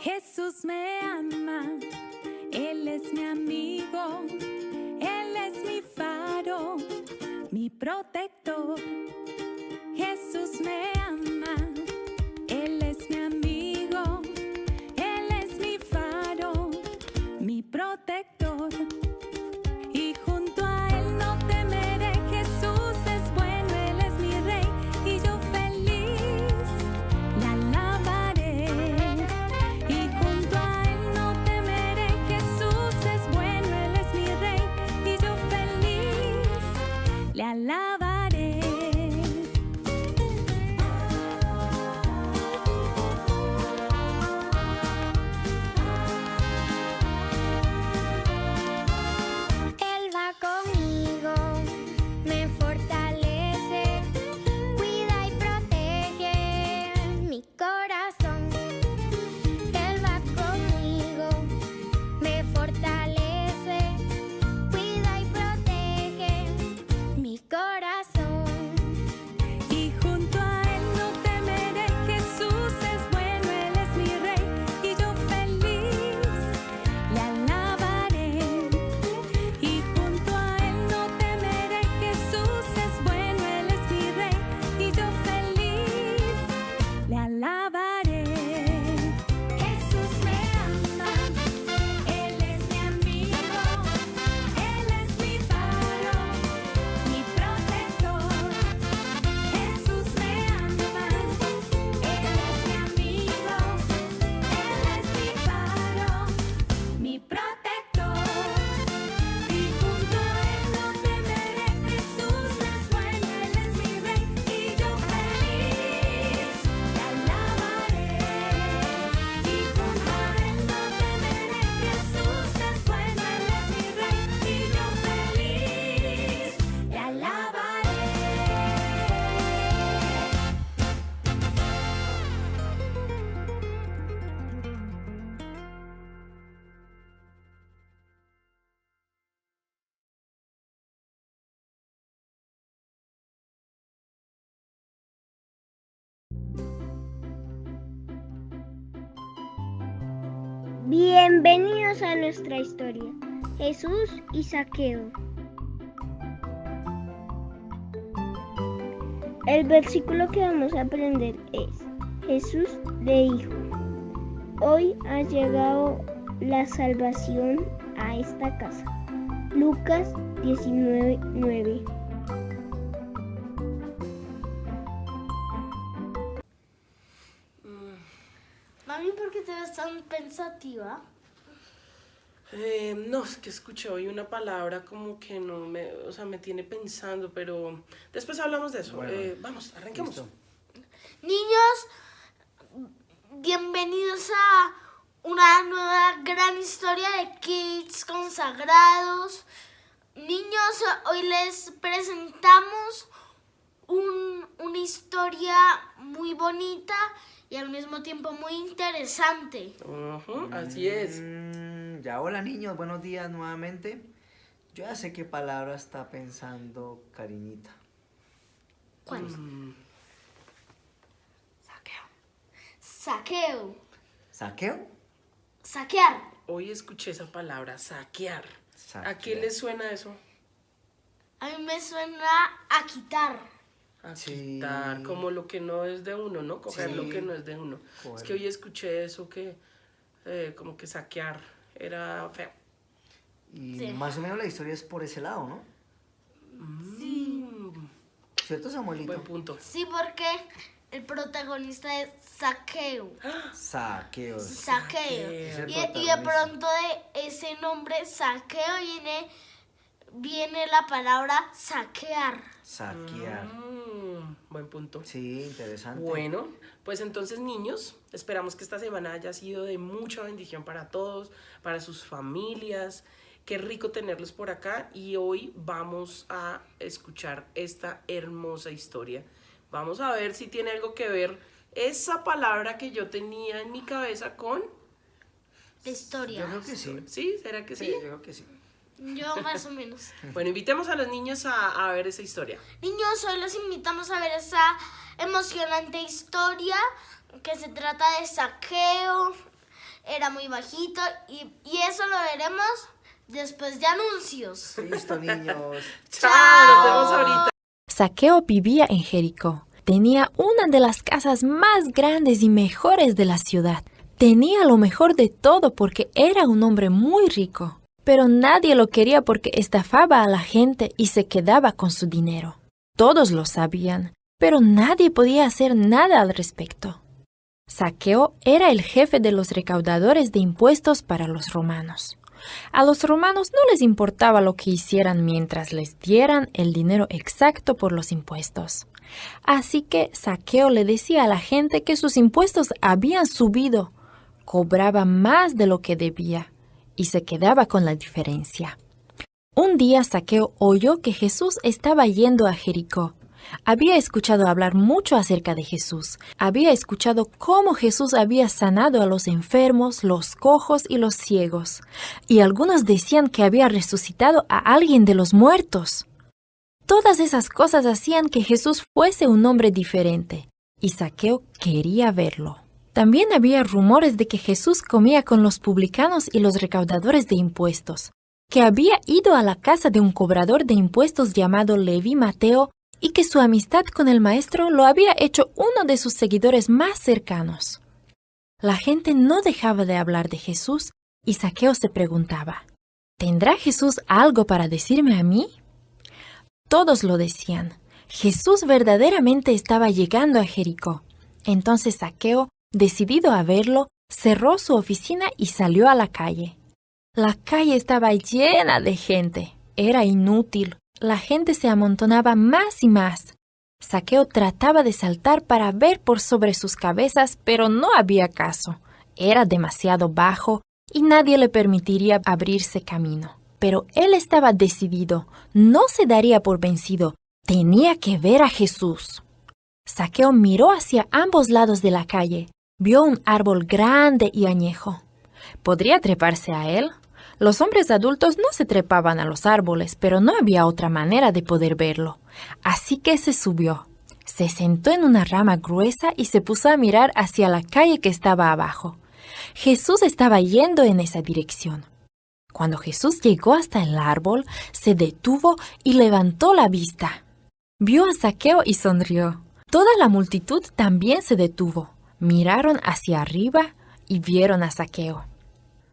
Jesús me ama, Él es mi amigo, Él es mi faro, mi protector. Jesús me ama, Él es mi amigo, Él es mi faro, mi protector. Y junto a Él no temeré, Jesús es bueno, Él es mi rey, y yo feliz le alabaré. Y junto a Él no temeré, Jesús es bueno, Él es mi rey, y yo feliz le alabaré. Él va conmigo, me fortalece, cuida y protege mi corazón. Él va conmigo, me fortalece, cuida y protege mi corazón. Y junto a Él no temeré, Jesús es bueno, Él es mi rey, y yo feliz le alabaré. Y junto a Él no temeré, Jesús es bueno, Él es mi rey, y yo feliz le alabaré. Jesús me ama, Él es mi amigo, Él es mi faro, mi protector. Jesús me ama, Él es mi amigo, Él es mi faro, mi protector. Y junto a Él no temeré, Jesús es bueno, Él es mi rey, y yo feliz le alabaré. Y junto a Él no temeré, Jesús es bueno, Él es mi rey, y yo feliz le alabaré. Bienvenidos a nuestra historia, Jesús y Zaqueo. El versículo que vamos a aprender es: Jesús le dijo, hoy ha llegado la salvación a esta casa. Lucas 19:9. Mami, ¿por qué te ves tan pensativa? No, es que escuché hoy una palabra como que no me, o sea, me tiene pensando, pero después hablamos de eso. Bueno, Vamos, arranquemos. listo. Niños, bienvenidos a una nueva gran historia de Kids Consagrados. Niños, hoy les presentamos una historia muy bonita y al mismo tiempo muy interesante. Ujú, así es. Ya, hola niños, buenos días nuevamente. Yo ya sé qué palabra está pensando Cariñita. ¿Cuál? Saqueo. Saqueo. ¿Saqueo? Saquear. Hoy escuché esa palabra, saquear. ¿A qué Saquear. les suena eso? A mí me suena a quitar. A Sí. quitar, como lo que no es de uno, ¿no? Coger Sí. lo que no es de uno. Es Correcto. que hoy escuché eso que, como que saquear era feo. Y Sí. más o menos la historia es por ese lado, ¿no? ¿Cierto, Samuelito? Buen punto. Sí, porque el protagonista es Saqueo. Saqueos. Saqueo. Es el Y de protagonista. pronto de ese nombre Saqueo viene la palabra saquear. Saquear. Buen punto. Sí, interesante. Bueno, pues entonces niños, esperamos que esta semana haya sido de mucha bendición para todos, para sus familias. Qué rico tenerlos por acá y hoy vamos a escuchar esta hermosa historia. Vamos a ver si tiene algo que ver esa palabra que yo tenía en mi cabeza con... La historia. Yo creo que sí. ¿Sí? ¿Será que Sí, sí? yo creo que sí. Yo más o menos. Bueno, invitemos a los niños a ver esa historia. Niños, hoy los invitamos a ver esa emocionante historia que se trata de Saqueo. era muy bajito y eso lo veremos después de anuncios. Listo, niños. Chao, nos vemos ahorita. Zaqueo vivía en Jericó. Tenía una de las casas más grandes y mejores de la ciudad. Tenía lo mejor de todo porque era un hombre muy rico. Pero nadie lo quería porque estafaba a la gente y se quedaba con su dinero. Todos lo sabían, pero nadie podía hacer nada al respecto. Zaqueo era el jefe de los recaudadores de impuestos para los romanos. A los romanos no les importaba lo que hicieran mientras les dieran el dinero exacto por los impuestos. Así que Zaqueo le decía a la gente que sus impuestos habían subido, cobraba más de lo que debía y se quedaba con la diferencia. Un día Zaqueo oyó que Jesús estaba yendo a Jericó. Había escuchado hablar mucho acerca de Jesús. Había escuchado cómo Jesús había sanado a los enfermos, los cojos y los ciegos. Y algunos decían que había resucitado a alguien de los muertos. Todas esas cosas hacían que Jesús fuese un hombre diferente. Y Zaqueo quería verlo. También había rumores de que Jesús comía con los publicanos y los recaudadores de impuestos, que había ido a la casa de un cobrador de impuestos llamado Leví Mateo y que su amistad con el maestro lo había hecho uno de sus seguidores más cercanos. La gente no dejaba de hablar de Jesús y Zaqueo se preguntaba, ¿tendrá Jesús algo para decirme a mí? Todos lo decían. Jesús verdaderamente estaba llegando a Jericó. Entonces Zaqueo, decidido a verlo, cerró su oficina y salió a la calle. La calle estaba llena de gente. Era inútil. La gente se amontonaba más y más. Zaqueo trataba de saltar para ver por sobre sus cabezas, pero no había caso. Era demasiado bajo y nadie le permitiría abrirse camino. Pero él estaba decidido. No se daría por vencido. Tenía que ver a Jesús. Zaqueo miró hacia ambos lados de la calle. Vio un árbol grande y añejo. ¿Podría treparse a él? Los hombres adultos no se trepaban a los árboles, pero no había otra manera de poder verlo. Así que se subió. Se sentó en una rama gruesa y se puso a mirar hacia la calle que estaba abajo. Jesús estaba yendo en esa dirección. Cuando Jesús llegó hasta el árbol, se detuvo y levantó la vista. Vio a Zaqueo y sonrió. Toda la multitud también se detuvo. Miraron hacia arriba y vieron a Zaqueo.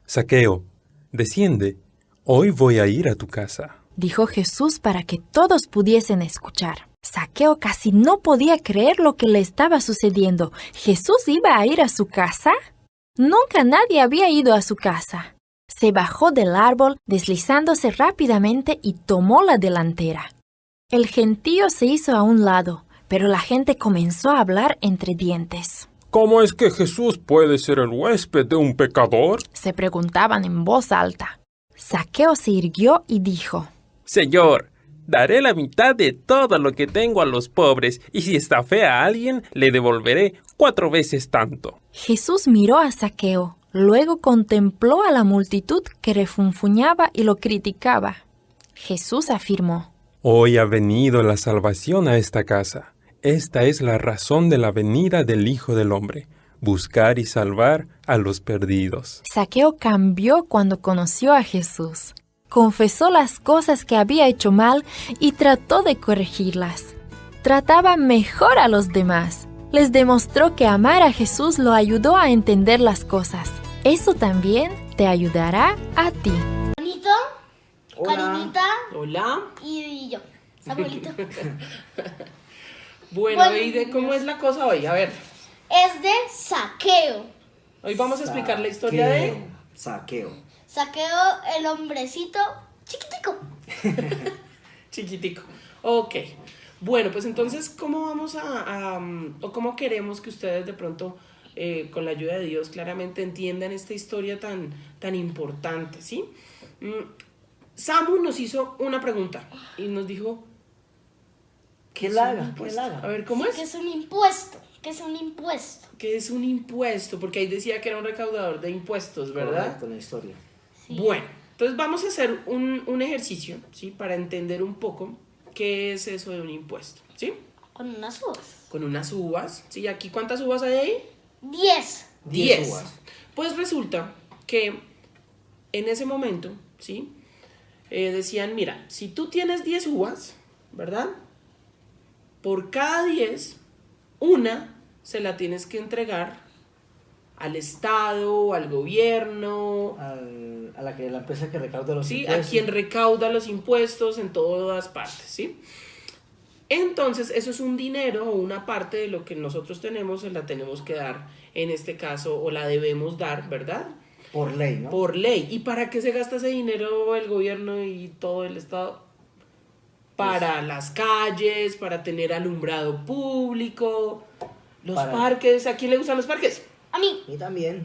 Zaqueo, desciende. Hoy voy a ir a tu casa. Dijo Jesús para que todos pudiesen escuchar. Zaqueo casi no podía creer lo que le estaba sucediendo. ¿Jesús iba a ir a su casa? Nunca nadie había ido a su casa. Se bajó del árbol, deslizándose rápidamente y tomó la delantera. El gentío se hizo a un lado, pero la gente comenzó a hablar entre dientes. ¿Cómo es que Jesús puede ser el huésped de un pecador? Se preguntaban en voz alta. Zaqueo se irguió y dijo, Señor, daré la mitad de todo lo que tengo a los pobres, y si estafé a alguien, le devolveré 4 veces tanto. Jesús miró a Zaqueo, luego contempló a la multitud que refunfuñaba y lo criticaba. Jesús afirmó, Hoy ha venido la salvación a esta casa. Esta es la razón de la venida del Hijo del Hombre, buscar y salvar a los perdidos. Zaqueo cambió cuando conoció a Jesús. Confesó las cosas que había hecho mal y trató de corregirlas. Trataba mejor a los demás. Les demostró que amar a Jesús lo ayudó a entender las cosas. Eso también te ayudará a ti. Bonito, Hola. Karinita Hola. y yo, Samuelito. Bueno, Bueno, ¿y de cómo es la cosa hoy? A ver, Es de Zaqueo. hoy vamos a explicar la historia de... Zaqueo. Zaqueo, el hombrecito chiquitico. Chiquitico. Ok. Bueno, pues entonces, ¿cómo vamos o cómo queremos que ustedes de pronto, con la ayuda de Dios, claramente entiendan esta historia tan importante, ¿sí? Samu nos hizo una pregunta y nos dijo... ¿Qué es la un haga? ¿Qué impuesto? la haga? A ver, ¿cómo Sí, es? ¿qué es un impuesto? ¿Qué es un impuesto? ¿Qué es un impuesto? Porque ahí decía que era un recaudador de impuestos, ¿verdad? Correcto, la historia. Sí. Bueno, entonces vamos a hacer un ejercicio, ¿sí? Para entender un poco qué es eso de un impuesto, ¿sí? Con unas uvas. Con unas uvas, ¿sí? Aquí, ¿cuántas uvas hay ahí? 10. 10 uvas. Pues resulta que en ese momento, ¿sí? Decían, mira, si tú tienes 10 uvas, ¿verdad? Por cada 10, una se la tienes que entregar al Estado, al gobierno, a la empresa que recauda los ¿sí? impuestos. A quien recauda los impuestos en todas partes, ¿sí? Entonces, eso es un dinero o una parte de lo que nosotros tenemos, se la tenemos que dar en este caso, o la debemos dar, ¿verdad? Por ley, ¿no? Por ley. ¿Y para qué se gasta ese dinero el gobierno y todo el Estado? Para las calles, para tener alumbrado público, los parques. ¿A quién le gustan los parques? A mí. Y también.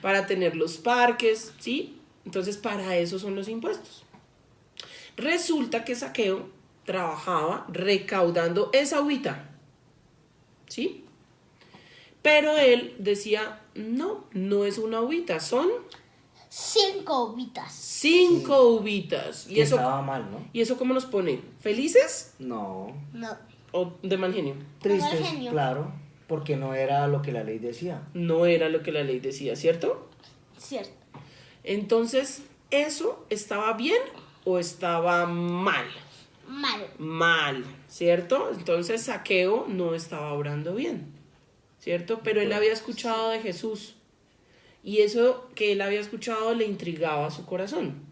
Para tener los parques, ¿sí? Entonces, para eso son los impuestos. Resulta que Zaqueo trabajaba recaudando esa uvita, ¿sí? Pero él decía, no, no es una uvita, son 5 uvitas. 5 uvitas. Que estaba mal, ¿no? ¿Y eso cómo nos pone? ¿Felices No. No. o de mal genio? Tristes, Mal genio. claro, porque no era lo que la ley decía. No era lo que la ley decía, ¿cierto? Cierto. Entonces, ¿eso estaba bien o estaba mal? Mal. Mal, ¿cierto? Entonces Zaqueo no estaba obrando bien, ¿cierto? Pero él había escuchado de Jesús y eso que él había escuchado le intrigaba su corazón.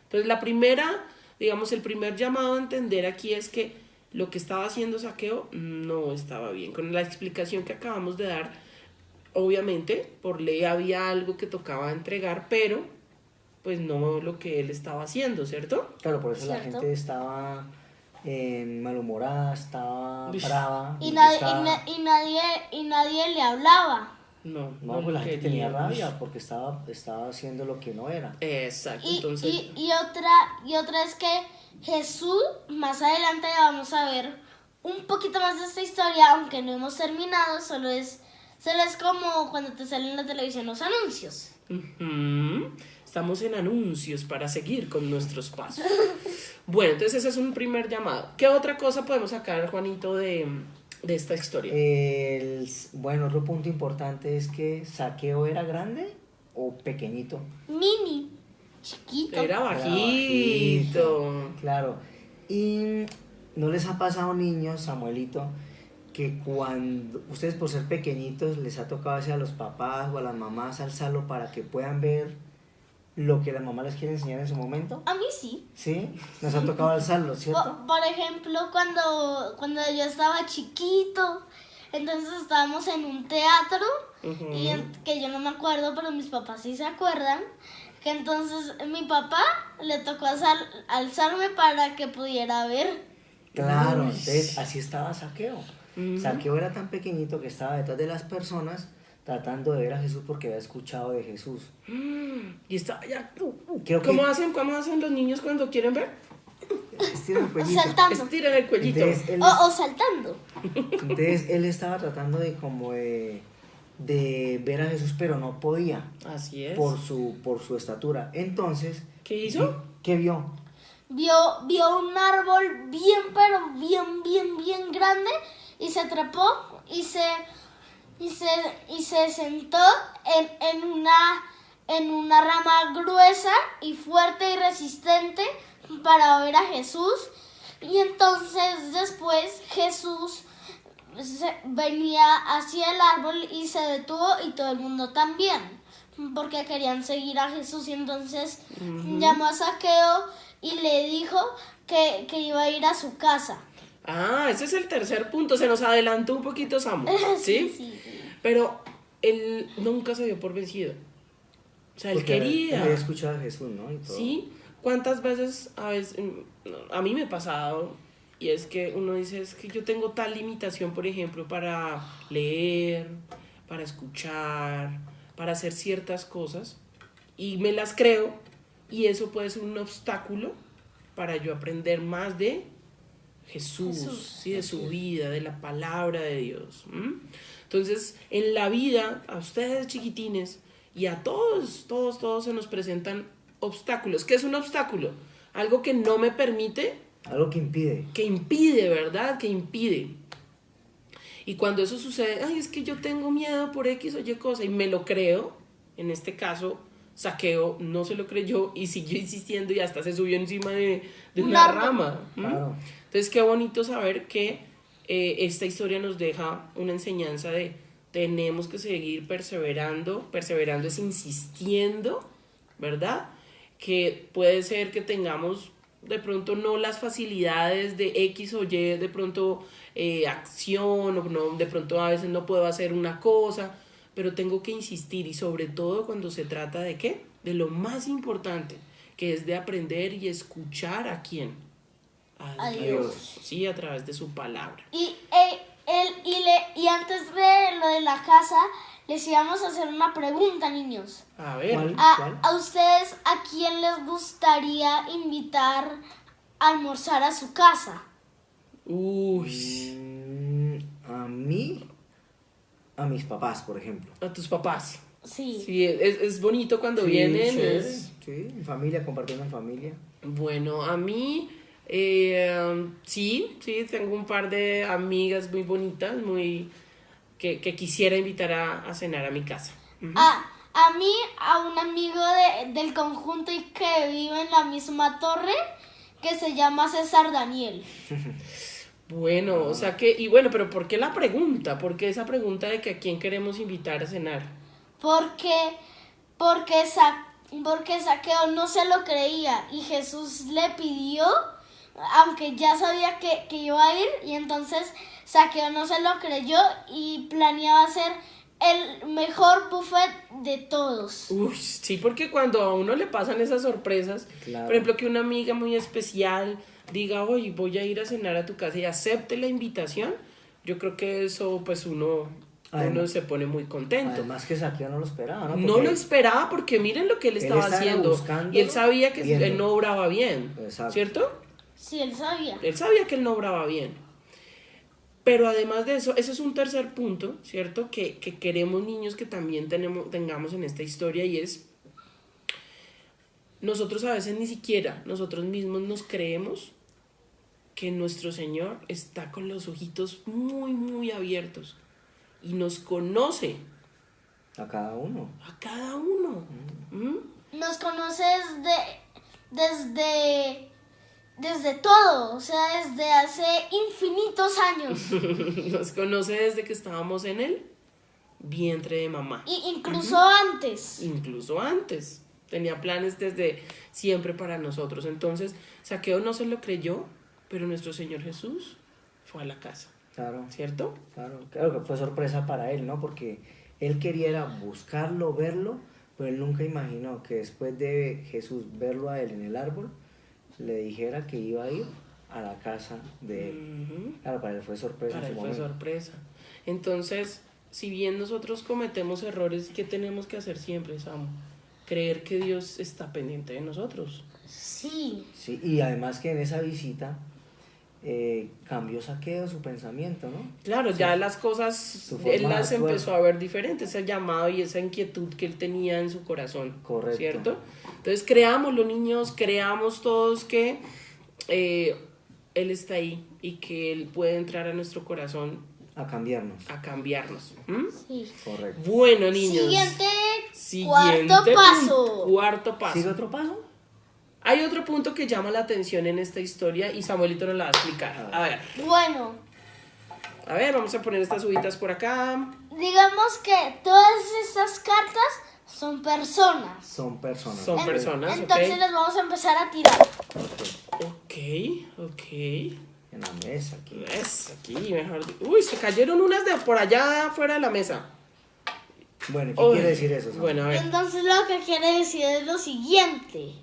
Entonces la primera, digamos, el primer llamado a entender aquí es que lo que estaba haciendo Zaqueo no estaba bien. Con la explicación que acabamos de dar, obviamente por ley había algo que tocaba entregar, pero pues no lo que él estaba haciendo, ¿cierto? Claro, por eso la Cierto. gente estaba malhumorada, estaba brava. Y estaba- nadie le hablaba. No, No, pues la lo gente tenía queríamos. rabia porque estaba haciendo lo que no era. Exacto, Y, entonces... otra es que Jesús, más adelante vamos a ver un poquito más de esta historia, aunque no hemos terminado, solo es como cuando te salen en la televisión los anuncios. Ujú. Estamos en anuncios para seguir con nuestros pasos. Bueno, entonces ese es un primer llamado. ¿Qué otra cosa podemos sacar, Juanito, de esta historia? Bueno, otro punto importante es que Zaqueo era grande o pequeñito. Mini, chiquito. Era bajito. Claro. Y no les ha pasado, niños, Samuelito, que cuando ustedes por ser pequeñitos les ha tocado hacer a los papás o a las mamás alzarlo para que puedan ver lo que la mamá les quiere enseñar en su momento? A mí sí. ¿Sí? Nos ha tocado alzarlo, ¿cierto? Por ejemplo, cuando yo estaba chiquito, entonces estábamos en un teatro, y que yo no me acuerdo, pero mis papás sí se acuerdan, que entonces mi papá le tocó alzarme para que pudiera ver. Claro, entonces así estaba Zaqueo. Zaqueo era tan pequeñito que estaba detrás de las personas tratando de ver a Jesús porque había escuchado de Jesús. Y está ya. Creo que- ¿Cómo hacen los niños cuando quieren ver? Estiran el cuellito. Saltando. Estiran el cuellito. Entonces él, O saltando. entonces él estaba tratando de ver a Jesús, pero no podía Así es. por su estatura. Entonces, ¿Qué hizo? ¿qué vio? Vio un árbol bien, pero bien grande, y se trepó y se sentó en una rama gruesa y fuerte y resistente para ver a Jesús. Y entonces después Jesús venía hacia el árbol y se detuvo, y todo el mundo también, porque querían seguir a Jesús. Y entonces llamó a Zaqueo y le dijo que iba a ir a su casa. Ah, ese es el tercer punto. Se nos adelantó un poquito Samu. ¿Sí? Sí. Pero él nunca se dio por vencido. O sea, él Porque él quería. había escuchado a Jesús, ¿no? Y todo. ¿Sí? ¿Cuántas veces a mí me ha pasado? Y es que uno dice, es que yo tengo tal limitación, por ejemplo, para leer, para escuchar, para hacer ciertas cosas, y me las creo, y eso puede ser un obstáculo para yo aprender más de Jesús, ¿sí? De su vida, de la palabra de Dios. Entonces, en la vida, a ustedes chiquitines, y a todos se nos presentan obstáculos. ¿Qué es un obstáculo? Algo que no me permite, Algo que impide. que impide, ¿verdad? Que impide. Y cuando eso sucede, ay, es que yo tengo miedo por X o Y cosa, y me lo creo, En este caso, Zaqueo no se lo creyó y siguió insistiendo y hasta se subió encima de una rama. Claro. Entonces, qué bonito saber que esta historia nos deja una enseñanza de tenemos que seguir perseverando. Perseverando es insistiendo, ¿verdad? Que puede ser que tengamos de pronto no las facilidades de X o Y, de pronto acción, o no, de pronto a veces no puedo hacer una cosa, pero tengo que insistir, y sobre todo cuando se trata de ¿qué? De lo más importante, que es de aprender y escuchar ¿a quién? A Dios. Sí, a través de su palabra. Y antes de lo de la casa, les íbamos a hacer una pregunta, niños. A ver. ¿Cuál? ¿A ustedes a quién les gustaría invitar a almorzar a su casa? Uy, A mí, a mis papás, por ejemplo. a tus papás. Sí. Sí, es bonito cuando vienen. Sí, en familia, compartiendo en familia. Bueno, a mí, sí, tengo un par de amigas muy bonitas, que quisiera invitar a cenar a mi casa. Ujú. A mí, a un amigo del conjunto y que vive en la misma torre, que se llama César Daniel. Bueno, o sea que, y bueno, pero ¿por qué la pregunta? ¿Por qué esa pregunta de que a quién queremos invitar a cenar? Porque Zaqueo no se lo creía y Jesús le pidió, aunque ya sabía que iba a ir, y entonces Zaqueo no se lo creyó y planeaba hacer el mejor buffet de todos. Uy, sí, porque cuando a uno le pasan esas sorpresas, Claro. por ejemplo, que una amiga muy especial diga, oye, voy a ir a cenar a tu casa y acepte la invitación, yo creo que eso, pues uno se pone muy contento. Además que Zaqueo no lo esperaba, ¿no? No Porque- lo esperaba porque miren lo que él estaba estaba haciendo buscando, y él sabía que viendo. él no obraba bien, Exacto. ¿cierto? Sí, él sabía. Él sabía que él no obraba bien. Pero además de eso, ese es un tercer punto, ¿cierto? Que queremos niños que también tengamos en esta historia, y es, nosotros a veces ni siquiera nosotros mismos nos creemos que nuestro Señor está con los ojitos muy, muy abiertos y nos conoce A cada uno. a cada uno. ¿Mm? Nos conoce desde todo, o sea, desde hace infinitos años, Nos conoce desde que estábamos en el vientre de mamá. y incluso antes. Incluso antes. Tenía planes desde siempre para nosotros. Entonces, Zaqueo no se lo creyó, pero nuestro Señor Jesús fue a la casa, Claro. ¿cierto? Claro que fue sorpresa para él, ¿no? Porque él quería era buscarlo, verlo, pero él nunca imaginó que después de Jesús verlo a él en el árbol, le dijera que iba a ir a la casa de él. Ujú. Claro, para él fue sorpresa Para en él su fue momento. sorpresa. Entonces, si bien nosotros cometemos errores, ¿qué tenemos que hacer siempre, Samu? Creer que Dios está pendiente de nosotros. Sí, Sí, y además que en esa visita cambió Zaqueo su pensamiento, ¿no? Claro, ya las cosas, Su forma él de las actuar. empezó a ver diferentes, ese llamado y esa inquietud que él tenía en su corazón. Correcto. ¿Cierto? Entonces creamos los niños, creamos todos que Él está ahí y que Él puede entrar a nuestro corazón A cambiarnos. a cambiarnos. ¿Mm? sí. Correcto. Bueno, niños. Siguiente punto, paso. Cuarto paso. ¿Sigue otro paso? Hay otro punto que llama la atención en esta historia y Samuelito nos la va a explicar. Bueno, A ver, vamos a poner estas uvitas por acá. digamos que todas estas cartas son personas. Son personas. Son personas, Entonces ¿ok? las vamos a empezar a tirar. Ok. En la mesa aquí. Es aquí, mejor. Uy, se cayeron unas de por allá fuera de la mesa. Bueno, ¿qué Uy, quiere decir eso? Samuel? Bueno, a ver. Entonces lo que quiere decir es lo siguiente.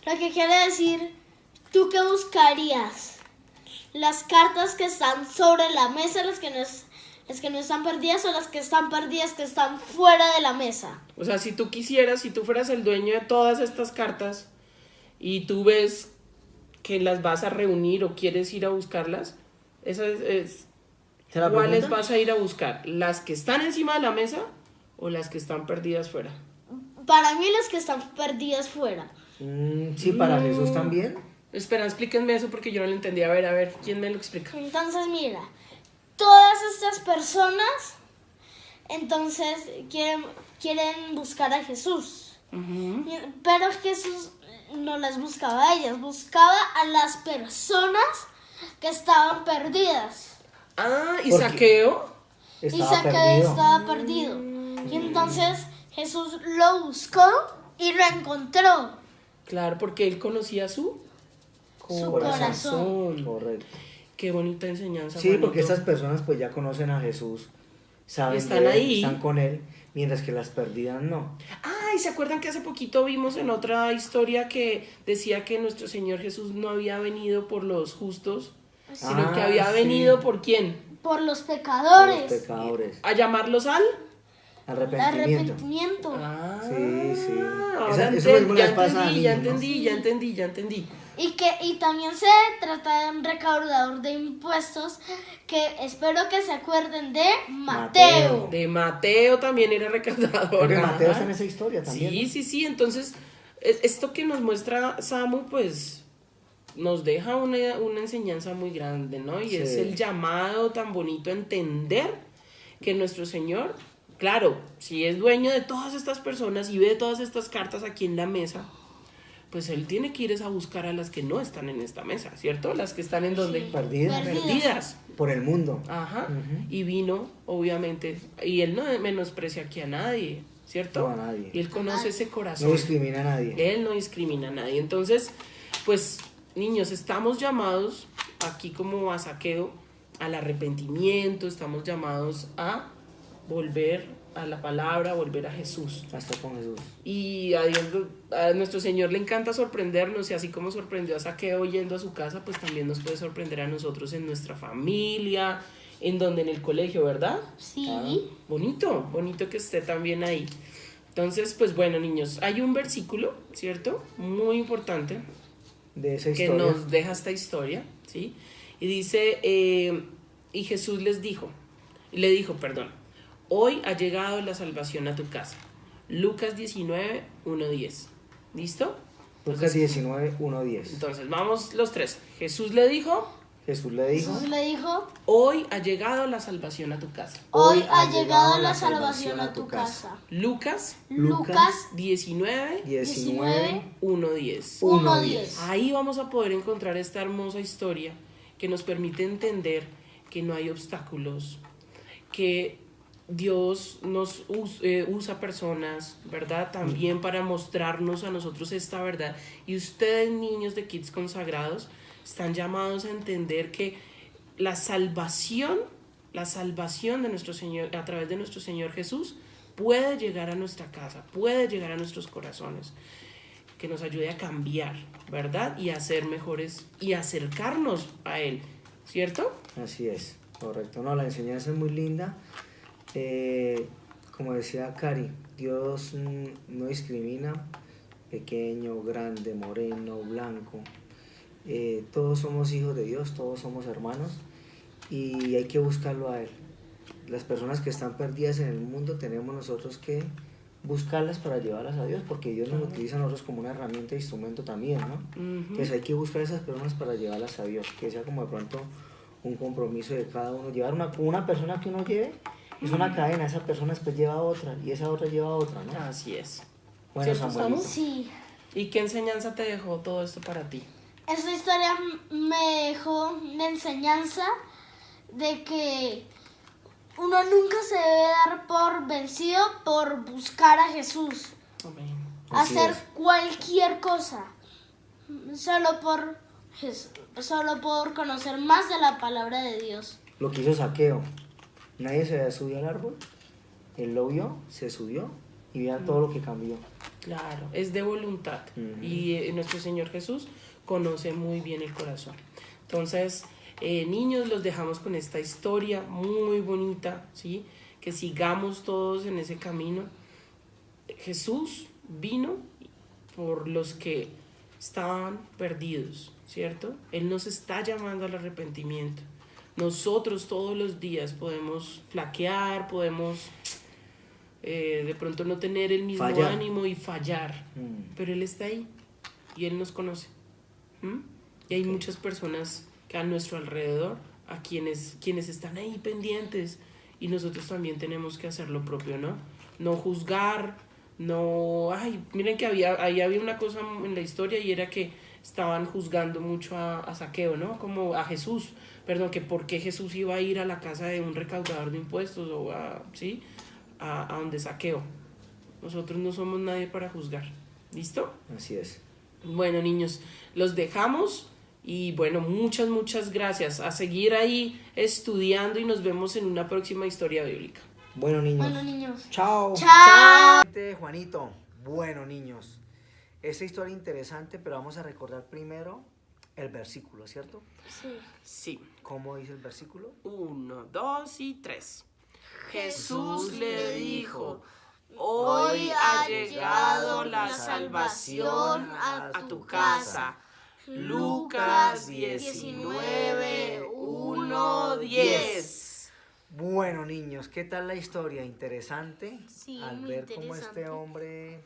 Lo que quiere decir, ¿tú qué buscarías? ¿Las cartas que están sobre la mesa, las que no están perdidas, o las que están perdidas que están fuera de la mesa? O sea, si tú quisieras, si tú fueras el dueño de todas estas cartas y tú ves que las vas a reunir o quieres ir a buscarlas, esa es ¿Se la ¿cuáles pregunta? vas a ir a buscar? ¿Las que están encima de la mesa o las que están perdidas fuera? Para mí las que están perdidas fuera. Sí, para Jesús también. Espera, explíquenme eso porque yo no lo entendí. A ver, ¿quién me lo explica? Entonces mira, todas estas personas Entonces quieren buscar a Jesús. Ujú. Pero Jesús no las buscaba a ellas, buscaba a las personas que estaban perdidas. Ah, ¿y ¿Por qué? Saqueo? Y Estaba Saqueo perdido. estaba perdido. Y entonces Jesús lo buscó y lo encontró. Claro, porque él conocía su corazón. Correcto. Qué bonita enseñanza. Sí, Juanito. porque estas personas pues ya conocen a Jesús, saben Están de él, ahí. están con él, mientras que las perdidas no. Ay, ¿se acuerdan que hace poquito vimos en otra historia que decía que nuestro Señor Jesús no había venido por los justos, sino que había sí. venido por quién? Por los Los pecadores. pecadores. A llamarlos al... Arrepentimiento. Arrepentimiento. Ah, Sí, sí. ahora Eso mismo ya les pasa a entendí, niños, ¿no? ya entendí. Y también se trata de un recaudador de impuestos que espero que se acuerden de Mateo. De Mateo también era recaudador. Porque Mateo Ajá. está en esa historia también. Sí. Entonces, esto que nos muestra Samu, pues, nos deja una enseñanza muy grande, ¿no? Y Sí. es el llamado tan bonito a entender que nuestro Señor, claro, si es dueño de todas estas personas y ve todas estas cartas aquí en la mesa, pues Él tiene que ir a buscar a las que no están en esta mesa, ¿cierto? Las que están en donde... Perdidas Perdidas. por el mundo. Ajá. Ujú. Y vino, obviamente, y Él no menosprecia aquí a nadie, ¿cierto? No, a nadie. Y Él conoce ese corazón. No discrimina a nadie. Él no discrimina a nadie. Entonces, pues, niños, estamos llamados aquí como a Saqueo al arrepentimiento, estamos llamados a volver a la palabra, a volver a Jesús. Hasta con Jesús. Y a nuestro Señor le encanta sorprendernos, y así como sorprendió a Saqueo yendo a su casa, pues también nos puede sorprender a nosotros en nuestra familia, en el colegio, ¿verdad? Sí. Bonito que esté también ahí. Entonces, pues bueno, niños, hay un versículo, ¿cierto? Muy importante De esa que historia. nos deja esta historia, ¿sí? Y dice, y Jesús le dijo, hoy ha llegado la salvación a tu casa. Lucas 19, 1:10. ¿Listo? Lucas 19, 1:10. Entonces, vamos los tres. Jesús le dijo, Jesús le dijo, Jesús le dijo, hoy ha llegado la salvación a tu casa. hoy ha llegado la salvación a tu casa. Lucas Lucas 19, 19, 1:10. 1:10. Ahí vamos a poder encontrar esta hermosa historia que nos permite entender que no hay obstáculos, que Dios nos usa personas, ¿verdad? También para mostrarnos a nosotros esta verdad. Y ustedes, niños de Kids Consagrados, están llamados a entender que la salvación de nuestro Señor, a través de nuestro Señor Jesús, puede llegar a nuestra casa, puede llegar a nuestros corazones, que nos ayude a cambiar, ¿verdad? Y a ser mejores y acercarnos a Él, ¿cierto? Así es, correcto. No, la enseñanza es muy linda. Como decía Cari, Dios no discrimina, pequeño, grande, moreno, blanco. Todos somos hijos de Dios, todos somos hermanos y hay que buscarlo a Él. Las personas que están perdidas en el mundo tenemos nosotros que buscarlas para llevarlas a Dios, porque Dios nos utiliza a nosotros como una herramienta e instrumento también, ¿no? Entonces hay que buscar a esas personas para llevarlas a Dios, que sea como de pronto un compromiso de cada uno. Llevar una persona que uno lleve es una cadena, esa persona después lleva a otra y esa otra lleva a otra, ¿no? Así es. Bueno, ¿Cierto, Samuelito. Samu? Sí. ¿Y qué enseñanza te dejó todo esto para ti? Esta historia me dejó una enseñanza de que uno nunca se debe dar por vencido por buscar a Jesús. Amén. Así Hacer es. cualquier cosa solo por conocer más de la palabra de Dios. Lo que hizo Saqueo, nadie se había subido al árbol, él lo vio, se subió y vea todo lo que cambió. Claro, es de voluntad. Ujú. Y nuestro Señor Jesús conoce muy bien el corazón. Entonces, niños, los dejamos con esta historia muy bonita, ¿sí? Que sigamos todos en ese camino. Jesús vino por los que estaban perdidos, ¿cierto? Él nos está llamando al arrepentimiento. Nosotros todos los días podemos flaquear, podemos de pronto no tener el mismo Fallar. ánimo y fallar, pero Él está ahí y Él nos conoce. ¿Mm? Y hay muchas personas que a nuestro alrededor, a quienes están ahí pendientes y nosotros también tenemos que hacer lo propio, ¿no? No juzgar, no... Ay, miren que ahí había una cosa en la historia y era que estaban juzgando mucho a Zaqueo, ¿no? Como a Jesús, perdón, que por qué Jesús iba a ir a la casa de un recaudador de impuestos o ¿sí? A donde Zaqueo. Nosotros no somos nadie para juzgar. ¿Listo? Así es. Bueno, niños, los dejamos y bueno, muchas gracias. A seguir ahí estudiando y nos vemos en una próxima historia bíblica. Bueno, niños. Bueno, niños. Chao. ¡Chao! Juanito. Bueno, niños. Esta historia interesante, pero vamos a recordar primero el versículo, ¿cierto? Sí. Sí. ¿Cómo dice el versículo? 1, 2 y 3. Jesús le dijo: hoy ha llegado la salvación a tu casa. Lucas 19, 1, 10. Bueno, niños, ¿qué tal la historia? Interesante. Sí, Al muy ver cómo interesante. este hombre,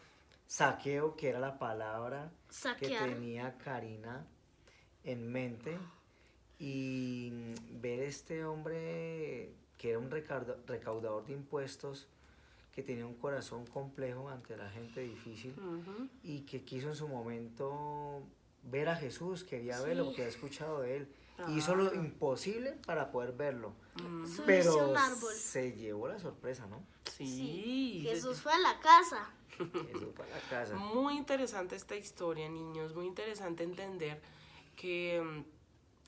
Zaqueo, que era la palabra Saquear. que tenía Karina en mente, y ver este hombre que era un recaudador de impuestos, que tenía un corazón complejo ante la gente difícil y que quiso en su momento ver a Jesús, quería verlo porque había escuchado de él. Hizo lo imposible para poder verlo, Subirse a pero un árbol. se llevó la sorpresa, ¿no? Sí. Jesús fue a la casa. Eso para la casa. Muy interesante esta historia, niños. Muy interesante entender que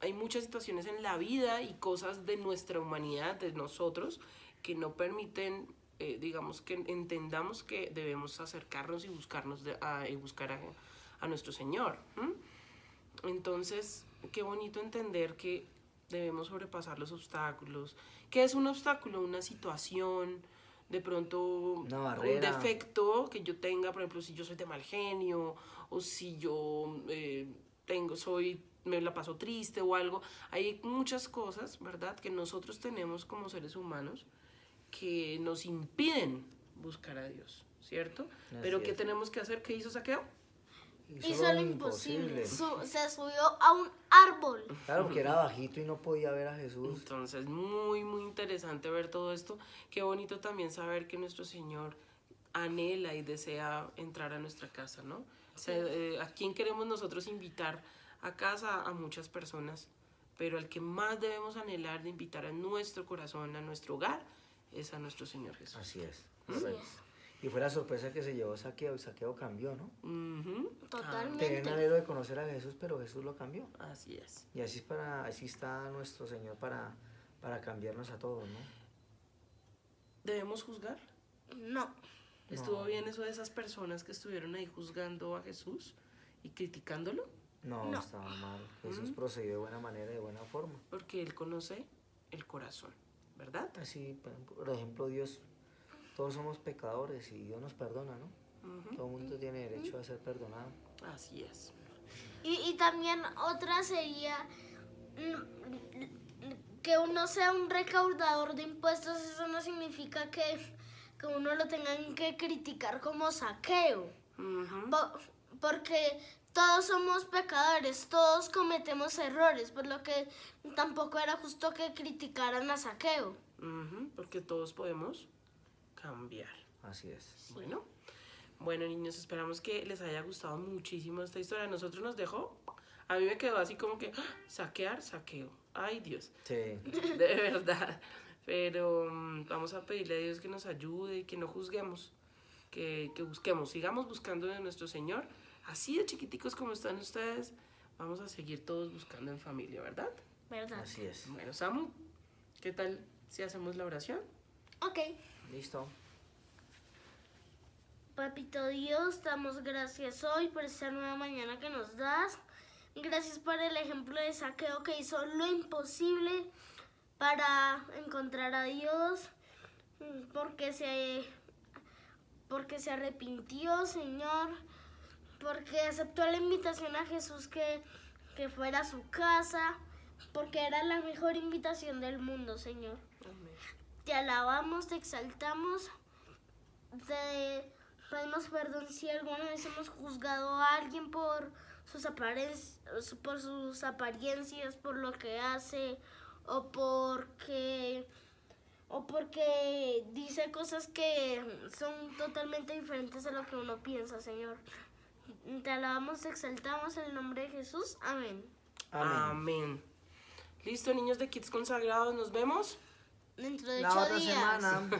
hay muchas situaciones en la vida y cosas de nuestra humanidad, de nosotros, que no permiten, digamos, que entendamos que debemos acercarnos y buscar a nuestro Señor. Entonces, qué bonito entender que debemos sobrepasar los obstáculos. ¿Qué es un obstáculo? Una situación, de pronto Una un barrera. defecto que yo tenga, por ejemplo, si yo soy de mal genio o si yo me la paso triste o algo. Hay muchas cosas, ¿verdad?, que nosotros tenemos como seres humanos que nos impiden buscar a Dios, ¿cierto? Pero Así ¿qué es. tenemos que hacer? ¿Qué hizo Zaqueo? Hizo lo imposible. Se subió a un árbol. Claro, porque era bajito y no podía ver a Jesús. Entonces, muy interesante ver todo esto. Qué bonito también saber que nuestro Señor anhela y desea entrar a nuestra casa, ¿no? O sea, ¿a quién queremos nosotros invitar a casa? A muchas personas, pero al que más debemos anhelar de invitar a nuestro corazón, a nuestro hogar, es a nuestro Señor Jesús. Así es. Así correcto. es. Y fue la sorpresa que se llevó Zaqueo, y Zaqueo cambió, ¿no? Totalmente. Tenía un anhelo de conocer a Jesús, pero Jesús lo cambió. Así es. Y así está nuestro Señor para cambiarnos a todos, ¿no? ¿Debemos juzgar? No. ¿Estuvo No. bien eso de esas personas que estuvieron ahí juzgando a Jesús y criticándolo? No, No. estaba mal. Jesús procedió de buena manera, de buena forma. Porque Él conoce el corazón, ¿verdad? Así, por ejemplo, Dios, todos somos pecadores y Dios nos perdona, ¿no? Todo el mundo tiene derecho a ser perdonado. Así es. Y también otra sería que uno sea un recaudador de impuestos. Eso no significa que uno lo tengan que criticar como Zaqueo. Porque todos somos pecadores, todos cometemos errores, por lo que tampoco era justo que criticaran a Zaqueo. Porque todos podemos cambiar. Así es. Bueno, niños, esperamos que les haya gustado muchísimo esta historia. A nosotros nos dejó, a mí me quedó así como que saqueo. Ay, Dios, Sí. de verdad. Pero vamos a pedirle a Dios que nos ayude y que no juzguemos, que busquemos, sigamos buscando de nuestro Señor. Así de chiquiticos como están ustedes, vamos a seguir todos buscando en familia, ¿verdad? ¿Verdad? Así es. Bueno, Samu, ¿qué tal si hacemos la oración? Ok. Listo. Papito Dios, damos gracias hoy por esta nueva mañana que nos das. Gracias por el ejemplo de Zaqueo que hizo lo imposible para encontrar a Dios, porque se arrepintió, Señor, porque aceptó la invitación a Jesús que fuera a su casa, porque era la mejor invitación del mundo, Señor. Amén. Te alabamos, te exaltamos, te pedimos perdón si alguna vez hemos juzgado a alguien por sus apariencias, por lo que hace, o porque o porque dice cosas que son totalmente diferentes a lo que uno piensa, Señor. Te alabamos, te exaltamos en el nombre de Jesús. Amén. Amén. Amén. Listo, niños de Kids Consagrados, nos vemos. Dentro de La 8 otra días. semana.